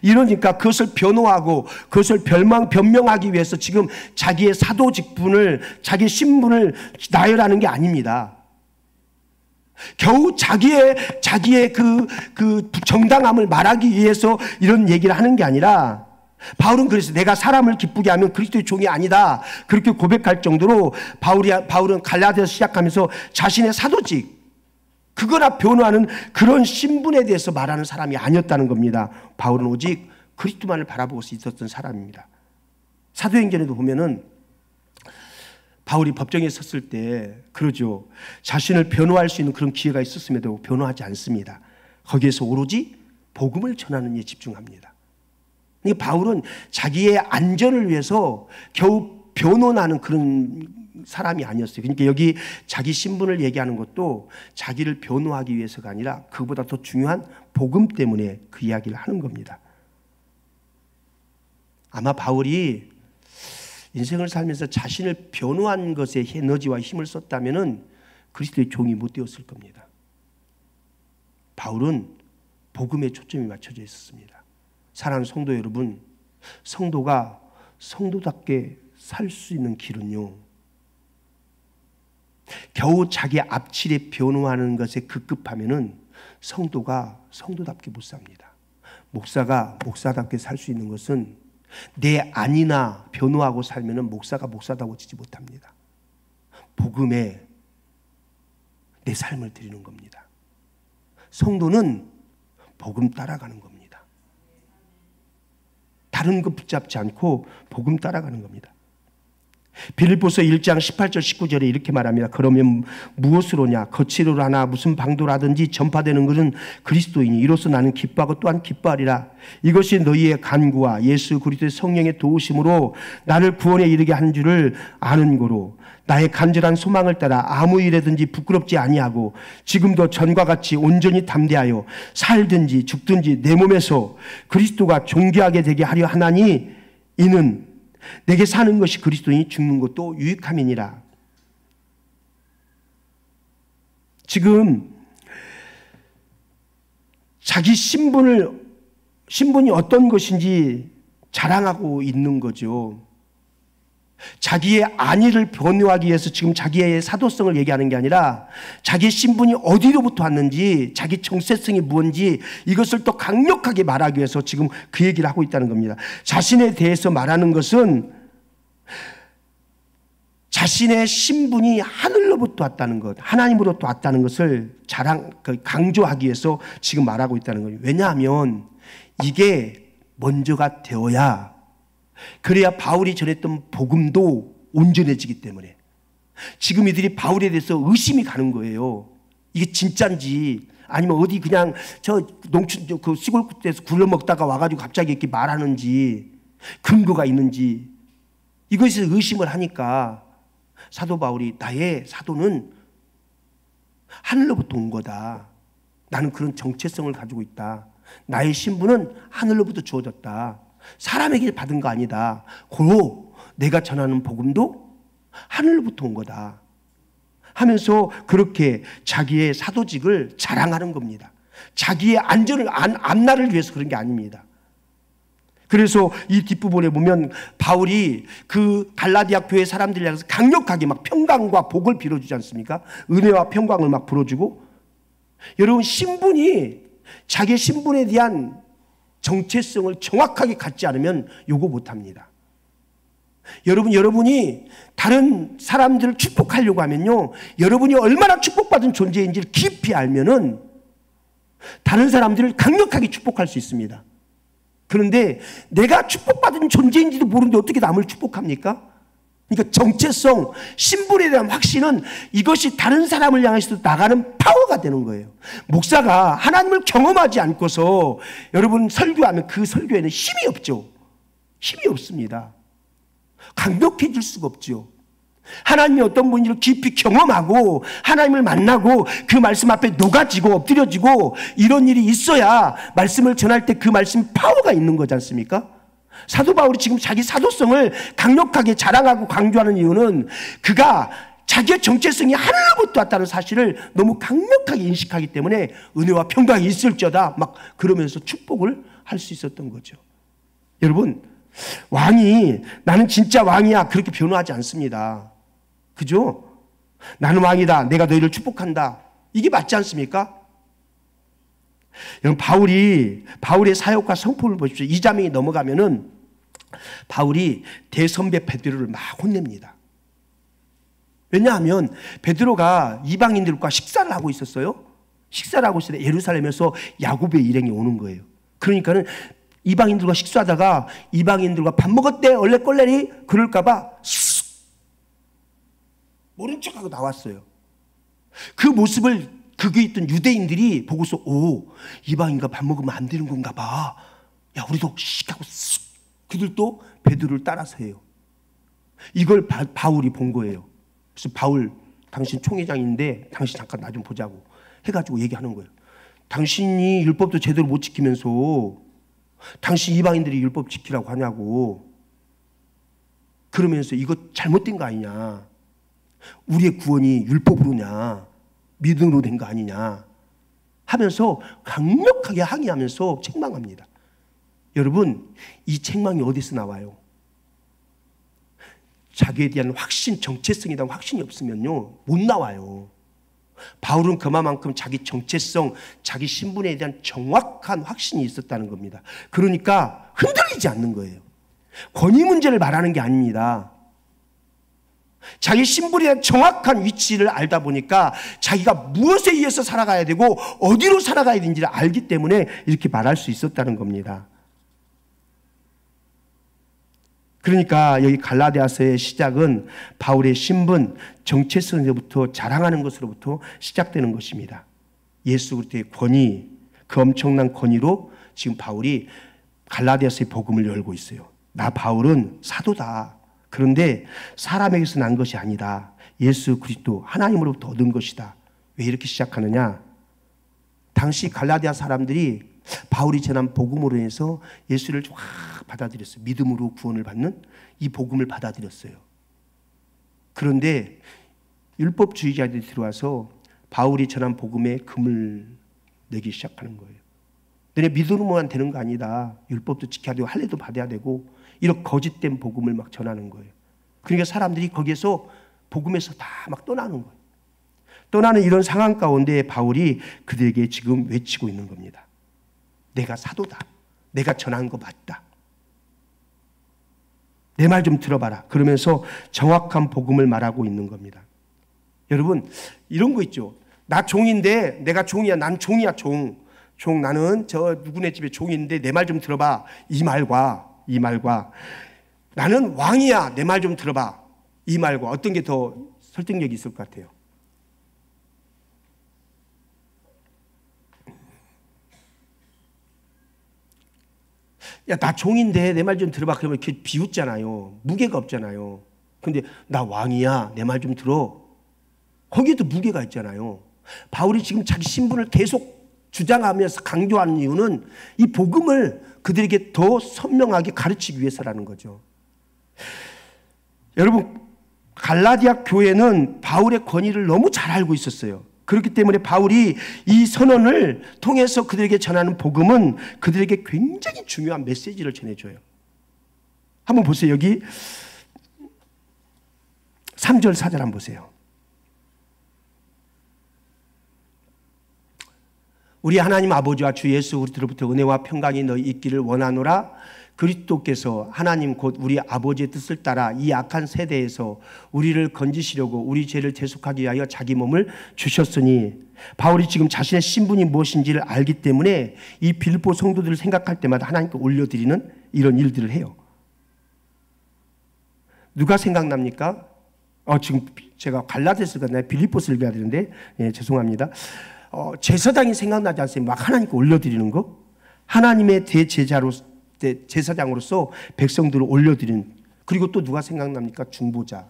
이러니까 그것을 변호하고 그것을 변명하기 위해서 지금 자기의 사도 직분을 자기 신분을 나열하는 게 아닙니다. 겨우 자기의 그 정당함을 말하기 위해서 이런 얘기를 하는 게 아니라 바울은 그래서 내가 사람을 기쁘게 하면 그리스도의 종이 아니다 그렇게 고백할 정도로 바울은 갈라디아서 시작하면서 자신의 사도직 그거나 변호하는 그런 신분에 대해서 말하는 사람이 아니었다는 겁니다. 바울은 오직 그리스도만을 바라보고 있었던 사람입니다. 사도행전에도 보면은 바울이 법정에 섰을 때 그러죠. 자신을 변호할 수 있는 그런 기회가 있었음에도 변호하지 않습니다. 거기에서 오로지 복음을 전하는 일에 집중합니다. 그러니까 바울은 자기의 안전을 위해서 겨우 변호하는 그런 사람이 아니었어요. 그러니까 여기 자기 신분을 얘기하는 것도 자기를 변호하기 위해서가 아니라 그보다 더 중요한 복음 때문에 그 이야기를 하는 겁니다. 아마 바울이 인생을 살면서 자신을 변호한 것에 에너지와 힘을 썼다면은 그리스도의 종이 못 되었을 겁니다. 바울은 복음에 초점이 맞춰져 있었습니다. 사랑하는 성도 여러분, 성도가 성도답게 살 수 있는 길은요, 겨우 자기 앞칠에 변호하는 것에 급급하면은 성도가 성도답게 못 삽니다. 목사가 목사답게 살 수 있는 것은 내 안이나 변호하고 살면은 목사가 목사다고 지지 못합니다. 복음에 내 삶을 드리는 겁니다. 성도는 복음 따라가는 겁니다. 다른 거 붙잡지 않고 복음 따라가는 겁니다. 빌립보서 1장 18절 19절에 이렇게 말합니다. 그러면 무엇으로냐? 거칠으로 하나 무슨 방도라든지 전파되는 것은 그리스도이니 이로써 나는 기뻐하고 또한 기뻐하리라. 이것이 너희의 간구와 예수 그리스도의 성령의 도우심으로 나를 구원에 이르게 한 줄을 아는 거로 나의 간절한 소망을 따라 아무 일에든지 부끄럽지 아니하고 지금도 전과 같이 온전히 담대하여 살든지 죽든지 내 몸에서 그리스도가 존귀하게 되게 하려 하나니 이는 내게 사는 것이 그리스도이니 죽는 것도 유익함이니라. 지금 자기 신분이 어떤 것인지 자랑하고 있는 거죠. 자기의 안위를 변호하기 위해서 지금 자기의 사도성을 얘기하는 게 아니라 자기의 신분이 어디로부터 왔는지, 자기 정체성이 무엇인지 이것을 또 강력하게 말하기 위해서 지금 그 얘기를 하고 있다는 겁니다. 자신에 대해서 말하는 것은 자신의 신분이 하늘로부터 왔다는 것, 하나님으로부터 왔다는 것을 강조하기 위해서 지금 말하고 있다는 거예요. 왜냐하면 이게 먼저가 되어야, 그래야 바울이 전했던 복음도 온전해지기 때문에 지금 이들이 바울에 대해서 의심이 가는 거예요. 이게 진짜인지 아니면 어디 그냥 저 농촌 그 시골 끝에서 굴러먹다가 와가지고 갑자기 이렇게 말하는지 근거가 있는지 이것에 의심을 하니까 사도 바울이 나의 사도는 하늘로부터 온 거다. 나는 그런 정체성을 가지고 있다. 나의 신분은 하늘로부터 주어졌다. 사람에게 받은 거 아니다. 고로 내가 전하는 복음도 하늘로부터 온 거다 하면서 그렇게 자기의 사도직을 자랑하는 겁니다. 자기의 앞날을 위해서 그런 게 아닙니다. 그래서 이 뒷부분에 보면 바울이 그 갈라디아 교회 사람들을 향해서 강력하게 막 평강과 복을 빌어주지 않습니까? 은혜와 평강을 막 불어주고. 여러분, 자기의 신분에 대한 정체성을 정확하게 갖지 않으면 요거 못합니다. 여러분이 다른 사람들을 축복하려고 하면요, 여러분이 얼마나 축복받은 존재인지를 깊이 알면은 다른 사람들을 강력하게 축복할 수 있습니다. 그런데 내가 축복받은 존재인지도 모르는데 어떻게 남을 축복합니까? 그러니까 정체성, 신분에 대한 확신은 이것이 다른 사람을 향해서도 나가는 파워가 되는 거예요. 목사가 하나님을 경험하지 않고서 여러분 설교하면 그 설교에는 힘이 없죠. 힘이 없습니다. 강력해질 수가 없죠. 하나님이 어떤 분인지를 깊이 경험하고 하나님을 만나고 그 말씀 앞에 녹아지고 엎드려지고 이런 일이 있어야 말씀을 전할 때 그 말씀 파워가 있는 거지 않습니까? 사도 바울이 지금 자기 사도성을 강력하게 자랑하고 강조하는 이유는 그가 자기의 정체성이 하늘로부터 왔다는 사실을 너무 강력하게 인식하기 때문에 은혜와 평강이 있을지어다 막 그러면서 축복을 할 수 있었던 거죠. 여러분, 왕이 나는 진짜 왕이야 그렇게 변호하지 않습니다. 그죠? 나는 왕이다. 내가 너희를 축복한다. 이게 맞지 않습니까? 여러분, 바울의 사역과 성품을 보십시오. 2장이 넘어가면은 바울이 대선배 베드로를 막 혼냅니다. 왜냐하면 베드로가 이방인들과 식사를 하고 있었어요. 식사를 하고 있을 때 예루살렘에서 야곱의 일행이 오는 거예요. 그러니까는 이방인들과 식사하다가 이방인들과 밥 먹었대 얼레꼴레리 그럴까봐 모른 척하고 나왔어요. 그 모습을 거기 있던 유대인들이 보고서 이방인과 밥 먹으면 안 되는 건가 봐. 야, 우리도 씩 하고 쓱. 그들도 베드로를 따라서 해요. 이걸 바울이 본 거예요. 그래서 바울, 당신 총회장인데 당신 잠깐 나 좀 보자고 해가지고 얘기하는 거예요. 당신이 율법도 제대로 못 지키면서 당신 이방인들이 율법 지키라고 하냐고. 그러면서 이거 잘못된 거 아니냐. 우리의 구원이 율법으로냐 믿음으로 된 거 아니냐 하면서 강력하게 항의하면서 책망합니다. 여러분, 이 책망이 어디서 나와요? 자기에 대한 확신, 정체성에 대한 확신이 없으면요 못 나와요. 바울은 그만큼 자기 정체성, 자기 신분에 대한 정확한 확신이 있었다는 겁니다. 그러니까 흔들리지 않는 거예요. 권위 문제를 말하는 게 아닙니다. 자기 신분에 대한 정확한 위치를 알다 보니까 자기가 무엇에 의해서 살아가야 되고 어디로 살아가야 되는지를 알기 때문에 이렇게 말할 수 있었다는 겁니다. 그러니까 여기 갈라디아서의 시작은 바울의 신분, 정체성에부터 자랑하는 것으로부터 시작되는 것입니다. 예수 그리스도의 권위, 그 엄청난 권위로 지금 바울이 갈라디아서의 복음을 열고 있어요. 나 바울은 사도다. 그런데 사람에게서 난 것이 아니다. 예수 그리스도 하나님으로부터 얻은 것이다. 왜 이렇게 시작하느냐? 당시 갈라디아 사람들이 바울이 전한 복음으로 인해서 예수를 확 받아들였어요. 믿음으로 구원을 받는 이 복음을 받아들였어요. 그런데 율법주의자들이 들어와서 바울이 전한 복음에 금을 내기 시작하는 거예요. 너네 믿음으로만 되는 거 아니다. 율법도 지켜야 되고 할례도 받아야 되고 이런 거짓된 복음을 막 전하는 거예요. 그러니까 사람들이 거기에서 복음에서 다 막 떠나는 거예요. 떠나는 이런 상황 가운데 바울이 그들에게 지금 외치고 있는 겁니다. 내가 사도다. 내가 전한 거 맞다. 내 말 좀 들어봐라. 그러면서 정확한 복음을 말하고 있는 겁니다. 여러분 이런 거 있죠. 나 종인데 내가 종이야. 난 종이야 종. 나는 저 누구네 집에 종인데 내 말 좀 들어봐. 이 말과 나는 왕이야. 내 말 좀 들어봐. 이 말과 어떤 게 더 설득력이 있을 것 같아요? 야, 나 종인데 내 말 좀 들어봐. 그러면 이렇게 비웃잖아요. 무게가 없잖아요. 근데 나 왕이야. 내 말 좀 들어. 거기에도 무게가 있잖아요. 바울이 지금 자기 신분을 계속 주장하면서 강조하는 이유는 이 복음을 그들에게 더 선명하게 가르치기 위해서라는 거죠. 여러분 갈라디아 교회는 바울의 권위를 너무 잘 알고 있었어요. 그렇기 때문에 바울이 이 선언을 통해서 그들에게 전하는 복음은 그들에게 굉장히 중요한 메시지를 전해줘요. 한번 보세요. 여기 3절 4절 한번 보세요. 우리 하나님 아버지와 주 예수 그리스도로부터 은혜와 평강이 너희 있기를 원하노라. 그리스도께서 하나님 곧 우리 아버지의 뜻을 따라 이 악한 세대에서 우리를 건지시려고 우리 죄를 대속하기 위하여 자기 몸을 주셨으니, 바울이 지금 자신의 신분이 무엇인지를 알기 때문에 이 빌립보 성도들을 생각할 때마다 하나님께 올려드리는 이런 일들을 해요. 누가 생각납니까? 지금 제가 갈라디아서가 아니라 빌립보서를 읽어야 되는데 죄송합니다. 제사장이 생각나지 않습니까? 막 하나님께 올려드리는 거. 하나님의 제사장으로서 백성들을 올려드리는. 그리고 또 누가 생각납니까? 중보자.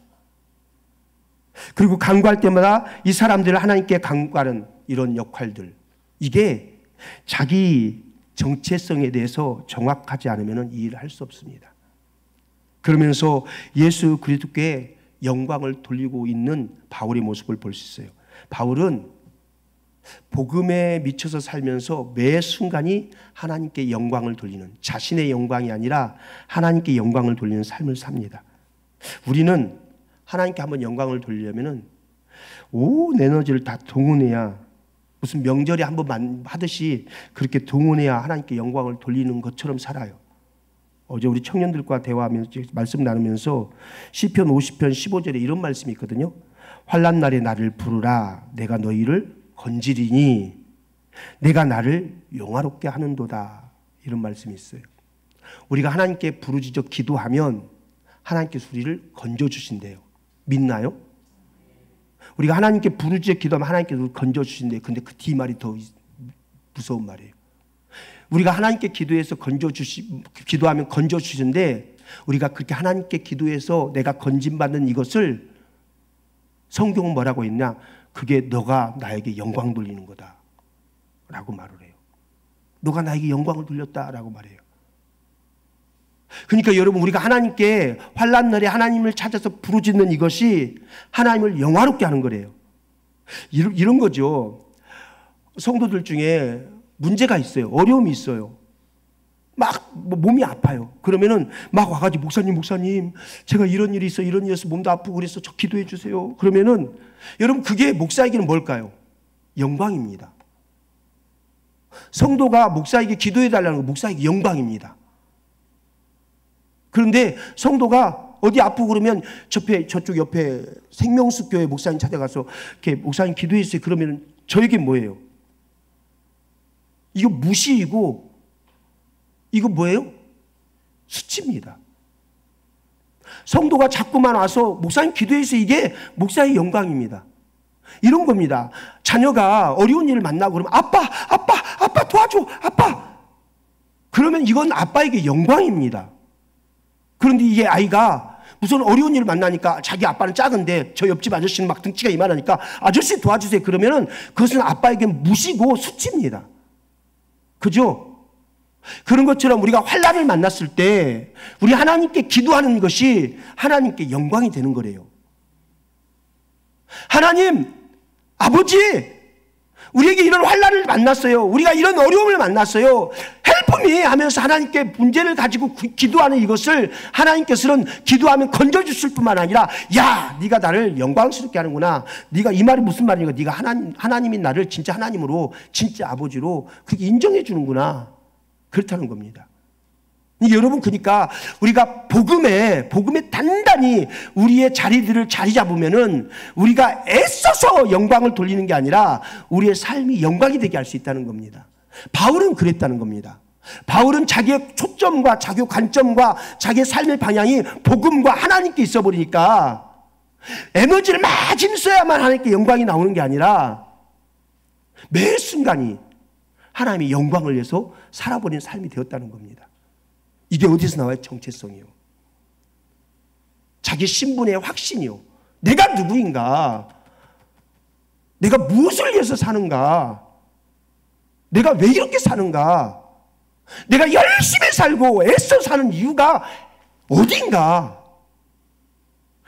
그리고 간구할 때마다 이 사람들을 하나님께 간구하는 이런 역할들. 이게 자기 정체성에 대해서 정확하지 않으면 이 일을 할 수 없습니다. 그러면서 예수 그리스도께 영광을 돌리고 있는 바울의 모습을 볼 수 있어요. 바울은 복음에 미쳐서 살면서 매 순간이 하나님께 영광을 돌리는, 자신의 영광이 아니라 하나님께 영광을 돌리는 삶을 삽니다. 우리는 하나님께 한번 영광을 돌리려면은 온 에너지를 다 동원해야, 무슨 명절에 한번 하듯이 그렇게 동원해야 하나님께 영광을 돌리는 것처럼 살아요. 어제 우리 청년들과 대화하면서 말씀 나누면서 시편 50편 15절에 이런 말씀이 있거든요. 환난 날에 나를 부르라. 내가 너희를 건지리니 내가 나를 영화롭게 하는도다. 이런 말씀이 있어요. 우리가 하나님께 부르짖어 기도하면 하나님께서 우리를 건져주신대요. 믿나요? 우리가 하나님께 부르짖어 기도하면 하나님께서 우리를 건져주신대요. 근데 그 뒷말이 더 무서운 말이에요. 우리가 하나님께 기도하면 건져주시는데, 우리가 그렇게 하나님께 기도해서 내가 건짐받는 이것을 성경은 뭐라고 했냐? 그게 너가 나에게 영광 돌리는 거다 라고 말을 해요. 너가 나에게 영광을 돌렸다 라고 말해요. 그러니까 여러분, 우리가 하나님께 환난 날에 하나님을 찾아서 부르짖는 이것이 하나님을 영화롭게 하는 거래요. 이런 거죠. 성도들 중에 문제가 있어요. 어려움이 있어요. 막 몸이 아파요. 그러면은 막 와가지고 목사님 제가 이런 일이 있어, 이런 일이 있어, 몸도 아프고 그래서 저 기도해 주세요. 그러면은 여러분, 그게 목사에게는 뭘까요? 영광입니다. 성도가 목사에게 기도해 달라는 건 목사에게 영광입니다. 그런데 성도가 어디 아프고 그러면 저쪽 옆에 생명수 교회 목사님 찾아가서 이렇게 목사님 기도해 주세요. 그러면 저에게 뭐예요? 이거 무시이고, 이거 뭐예요? 수치입니다. 성도가 자꾸만 와서 목사님 기도해서 이게 목사의 영광입니다. 이런 겁니다. 자녀가 어려운 일을 만나고 그러면 아빠 도와줘, 아빠. 그러면 이건 아빠에게 영광입니다. 그런데 이게 아이가 무슨 어려운 일을 만나니까 자기 아빠는 작은데 저 옆집 아저씨는 막 등치가 이만하니까 아저씨 도와주세요. 그러면은 그것은 아빠에게 무시고 수치입니다. 그죠? 그런 것처럼 우리가 환난을 만났을 때 우리 하나님께 기도하는 것이 하나님께 영광이 되는 거래요. 하나님, 아버지, 우리에게 이런 환난을 만났어요. 우리가 이런 어려움을 만났어요. 헬프 미 하면서 하나님께 문제를 가지고 기도하는 이것을 하나님께서는 기도하면 건져주실 뿐만 아니라 야, 네가 나를 영광스럽게 하는구나. 네가 이 말이 무슨 말이니까 네가 하나님이 나를 진짜 하나님으로 진짜 아버지로 그렇게 인정해 주는구나. 그렇다는 겁니다. 여러분, 그러니까 우리가 복음에 단단히 우리의 자리들을 자리 잡으면은 우리가 애써서 영광을 돌리는 게 아니라 우리의 삶이 영광이 되게 할 수 있다는 겁니다. 바울은 그랬다는 겁니다. 바울은 자기의 초점과 자기의 관점과 자기의 삶의 방향이 복음과 하나님께 있어 버리니까 에너지를 막 힘써야만 하나님께 영광이 나오는 게 아니라 매 순간이 하나님의 영광을 위해서 살아버리는 삶이 되었다는 겁니다. 이게 어디서 나와요? 정체성이요. 자기 신분의 확신이요. 내가 누구인가? 내가 무엇을 위해서 사는가? 내가 왜 이렇게 사는가? 내가 열심히 살고 애써 사는 이유가 어딘가?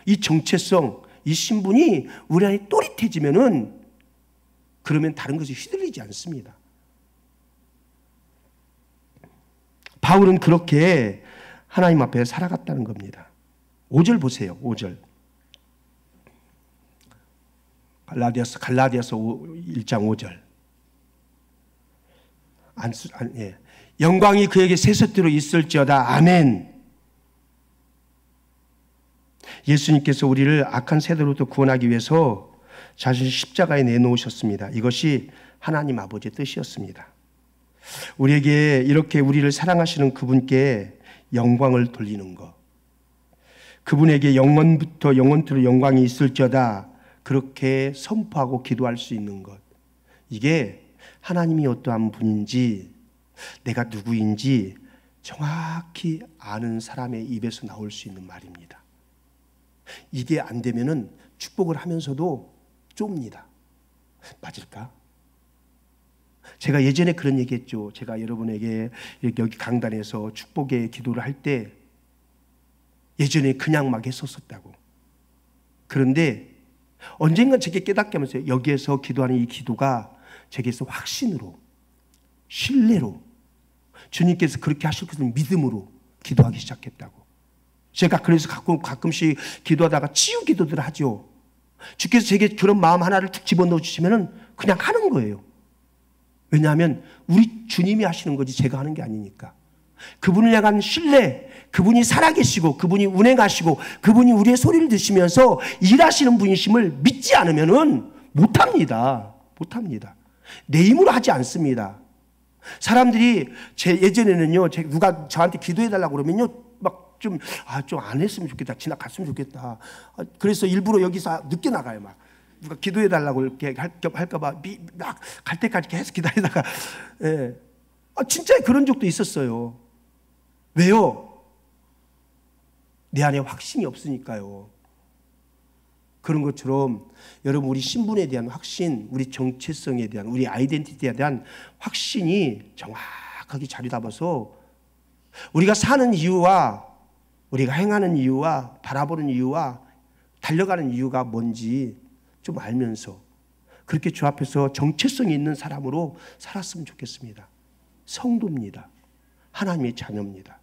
이 정체성, 이 신분이 우리 안에 또릿해지면은 그러면 다른 것이 휘둘리지 않습니다. 바울은 그렇게 하나님 앞에 살아갔다는 겁니다. 5절 보세요. 5절. 갈라디아서 1장 5절. 영광이 그에게 세세토록 있을지어다. 아멘. 예수님께서 우리를 악한 세대로부터 구원하기 위해서 자신을 십자가에 내놓으셨습니다. 이것이 하나님 아버지의 뜻이었습니다. 우리에게 이렇게 우리를 사랑하시는 그분께 영광을 돌리는 것, 그분에게 영원부터 영원토록 영광이 있을지어다 그렇게 선포하고 기도할 수 있는 것, 이게 하나님이 어떠한 분인지 내가 누구인지 정확히 아는 사람의 입에서 나올 수 있는 말입니다. 이게 안 되면은 축복을 하면서도 좁니다. 맞을까? 제가 예전에 그런 얘기했죠. 제가 여러분에게 여기 강단에서 축복의 기도를 할 때 예전에 그냥 막 했었다고. 그런데 언젠간 제게 깨닫게 하면서 여기에서 기도하는 이 기도가 제게서 확신으로, 신뢰로, 주님께서 그렇게 하실 것을 믿음으로 기도하기 시작했다고. 제가 그래서 가끔씩 기도하다가 치유 기도들을 하죠. 주께서 제게 그런 마음 하나를 툭 집어넣어 주시면 그냥 하는 거예요. 왜냐하면 우리 주님이 하시는 거지 제가 하는 게 아니니까. 그분을 향한 신뢰, 그분이 살아계시고 그분이 운행하시고 그분이 우리의 소리를 들으시면서 일하시는 분이심을 믿지 않으면 못합니다. 내 힘으로 하지 않습니다. 사람들이 예전에는요, 누가 저한테 기도해달라고 그러면요, 막 좀 안 했으면 좋겠다, 지나갔으면 좋겠다. 그래서 일부러 여기서 늦게 나가요, 막. 누가 기도해달라고 이렇게 할까봐 막 갈 때까지 계속 기다리다가, 예. 진짜 그런 적도 있었어요. 왜요? 내 안에 확신이 없으니까요. 그런 것처럼 여러분, 우리 신분에 대한 확신, 우리 정체성에 대한, 우리 아이덴티티에 대한 확신이 정확하게 자리 잡아서 우리가 사는 이유와 우리가 행하는 이유와 바라보는 이유와 달려가는 이유가 뭔지 좀 알면서 그렇게 주 앞에서 정체성이 있는 사람으로 살았으면 좋겠습니다. 성도입니다. 하나님의 자녀입니다.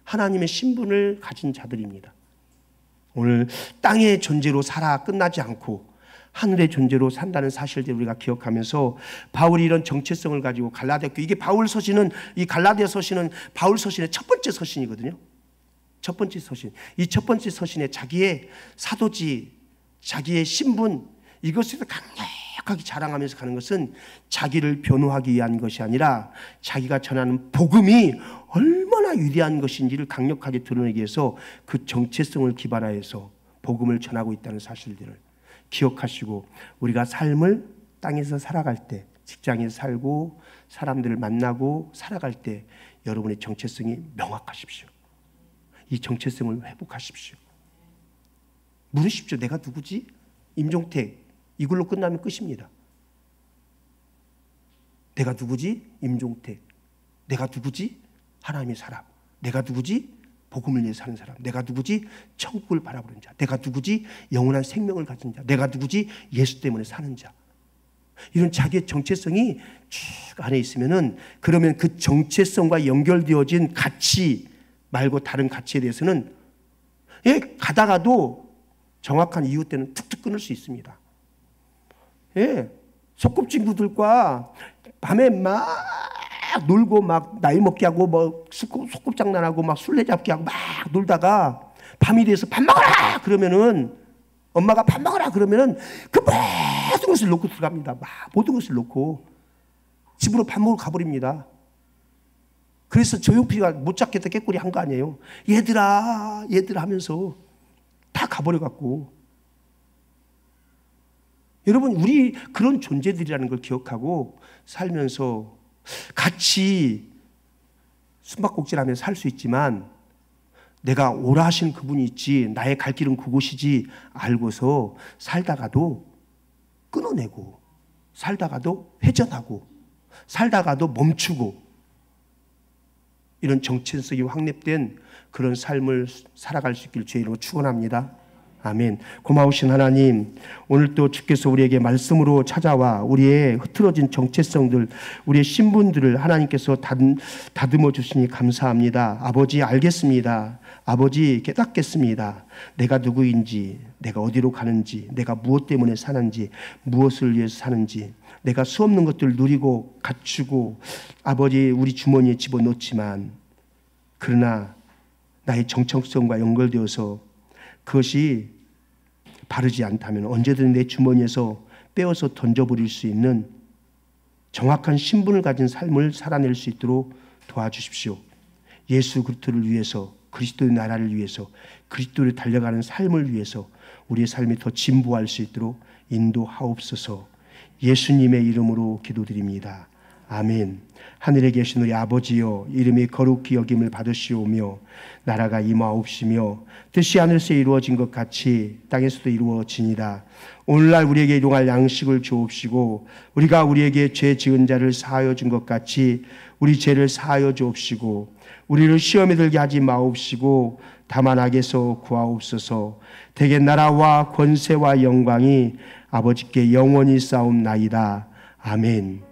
하나님의 신분을 가진 자들입니다. 오늘 땅의 존재로 살아 끝나지 않고 하늘의 존재로 산다는 사실을 우리가 기억하면서 바울이 이런 정체성을 가지고 갈라디아 교회, 이게 바울 서신은, 이 갈라디아 서신은 바울 서신의 첫 번째 서신이거든요. 첫 번째 서신. 이 첫 번째 서신에 자기의 사도지, 자기의 신분, 이것을 강력하게 자랑하면서 가는 것은 자기를 변호하기 위한 것이 아니라 자기가 전하는 복음이 얼마나 얼마나 위대한 것인지를 강력하게 드러내기 위해서 그 정체성을 기반하여서 복음을 전하고 있다는 사실들을 기억하시고, 우리가 삶을 땅에서 살아갈 때, 직장에서 살고 사람들을 만나고 살아갈 때 여러분의 정체성이 명확하십시오. 이 정체성을 회복하십시오. 물으십시오. 내가 누구지? 임종택. 이걸로 끝나면 끝입니다. 내가 누구지? 임종택. 내가 누구지? 하나님의 사람. 내가 누구지? 복음을 위해 사는 사람. 내가 누구지? 천국을 바라보는 자. 내가 누구지? 영원한 생명을 가진 자. 내가 누구지? 예수 때문에 사는 자. 이런 자기의 정체성이 쭉 안에 있으면은, 그러면 그 정체성과 연결되어진 가치 말고 다른 가치에 대해서는 가다가도 정확한 이유 때는 툭툭 끊을 수 있습니다. 소꿉친구들과 밤에 막 놀고 막 나이 먹게 하고 뭐 소꿉장난하고 막 술래잡기 하고 막 놀다가 밤이 돼서 밥 먹어라 그러면은, 엄마가 밥 먹어라 그러면은 그 모든 것을 놓고 들어갑니다. 막 모든 것을 놓고 집으로 밥 먹으러 가버립니다. 그래서 조용필이가 못 잡겠다 깨꼬리 한 거 아니에요. 얘들아 하면서 다 가버려 갖고. 여러분, 우리 그런 존재들이라는 걸 기억하고 살면서 같이 숨바꼭질하며 살 수 있지만, 내가 오라 하신 그분이 있지, 나의 갈 길은 그곳이지 알고서 살다가도 끊어내고, 살다가도 회전하고, 살다가도 멈추고, 이런 정체성이 확립된 그런 삶을 살아갈 수 있길 주의 이름으로 축원합니다. 아멘. 고마우신 하나님, 오늘 또 주께서 우리에게 말씀으로 찾아와 우리의 흐트러진 정체성들, 우리의 신분들을 하나님께서 다듬어 주시니 감사합니다. 아버지, 알겠습니다. 아버지, 깨닫겠습니다. 내가 누구인지, 내가 어디로 가는지, 내가 무엇 때문에 사는지, 무엇을 위해서 사는지, 내가 수없는 것들을 누리고 갖추고 아버지 우리 주머니에 집어넣지만, 그러나 나의 정체성과 연결되어서 그것이 바르지 않다면 언제든 내 주머니에서 빼어서 던져버릴 수 있는 정확한 신분을 가진 삶을 살아낼 수 있도록 도와주십시오. 예수 그리스도를 위해서, 그리스도의 나라를 위해서, 그리스도를 달려가는 삶을 위해서 우리의 삶이 더 진보할 수 있도록 인도하옵소서. 예수님의 이름으로 기도드립니다. 아멘. 하늘에 계신 우리 아버지여, 이름이 거룩히 여김을 받으시오며 나라가 임하옵시며 뜻이 하늘에서 이루어진 것 같이 땅에서도 이루어지니라. 오늘날 우리에게 일용할 양식을 주옵시고, 우리가 우리에게 죄 지은 자를 사하여 준 것 같이 우리 죄를 사하여 주옵시고, 우리를 시험에 들게 하지 마옵시고 다만 악에서 구하옵소서. 대개 나라와 권세와 영광이 아버지께 영원히 싸움나이다. 아멘.